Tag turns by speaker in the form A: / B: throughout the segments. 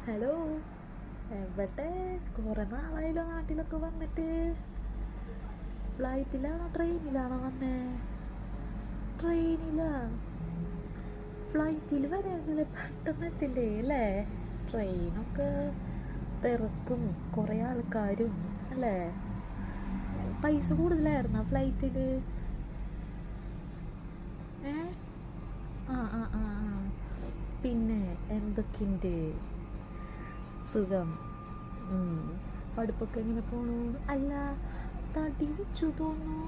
A: Hello. എവിടെ? കുറെ നാളായല്ലോ നാട്ടിലൊക്കെ വന്നിട്ട്. ഫ്ലൈറ്റിലാണോ ട്രെയിനിലാണോ വന്നേ? ട്രെയിനിലാ. ഫ്ലൈറ്റിൽ വരാനല്ലേ പെട്ടെന്ന് എത്തില്ലേ അല്ലേ? ട്രെയിനൊക്കെ തിരക്കും കുറേ ആൾക്കാരും അല്ലേ? പൈസ കൂടുതലായിരുന്നോ ഫ്ലൈറ്റിൽ? ഏ ആ ആ ആ ആ. പിന്നെ എന്തൊക്കെയുണ്ട്? സുഖം. പഠിപ്പൊക്കെ എങ്ങനെ പോണു? അല്ല, തടി വെച്ചു തോന്നുന്നു.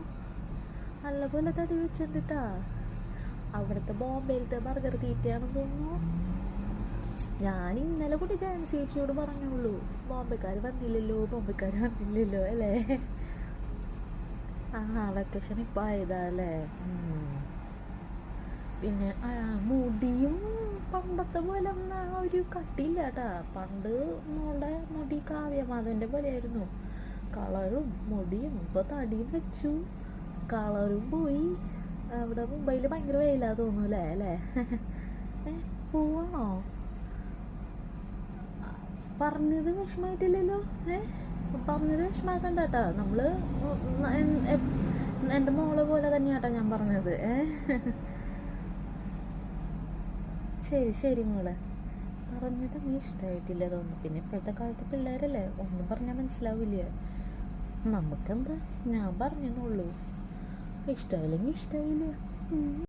A: നല്ലപോലെ തടി വെച്ചിട്ടാ. അവിടുത്തെ ബോംബെയിലത്തെ ബർഗർ തീറ്റയാണെന്ന് തോന്നുന്നു. ഞാൻ ഇന്നലെ കൂടി ജാൻസി ചേച്ചിയോട് പറഞ്ഞുള്ളൂ, ബോംബെക്കാർ വന്നില്ലല്ലോ അല്ലേ? വെക്കേഷൻ ഇപ്പം ആയതാ അല്ലേ? പിന്നെ മുടിയും പണ്ടത്തെ പോലെ ഒരു കട്ടിയില്ല കേട്ടാ. പണ്ട് മോളുടെ മുടി കാവ്യമാധവൻ്റെ പോലെയായിരുന്നു. കളറും മുടിയും. ഇപ്പോൾ തടിയും വെച്ചു, കളറും പോയി. അവിടെ മുംബൈയിൽ ഭയങ്കര വെയിലാ തോന്നൂലേ അല്ലേ? പോവാണോ? പറഞ്ഞത് വിഷമായിട്ടില്ലല്ലോ. പറഞ്ഞത് വിഷമാക്കണ്ട കേട്ടാ. നമ്മള് എൻ്റെ മോളെ പോലെ തന്നെയാട്ടാ ഞാൻ പറഞ്ഞത്. ശരി ശരി മോളെ. പറഞ്ഞത് നീ ഇഷ്ടമായിട്ടില്ല തോന്നുന്നു. പിന്നെ ഇപ്പോഴത്തെ കാലത്ത് പിള്ളേരല്ലേ, ഒന്നും പറഞ്ഞാൽ മനസ്സിലാവില്ല. നമുക്കെന്താ, ഞാൻ പറഞ്ഞെന്നുള്ളൂ. ഇഷ്ടമായില്ലെങ്കിൽ ഇഷ്ടമായില്ല.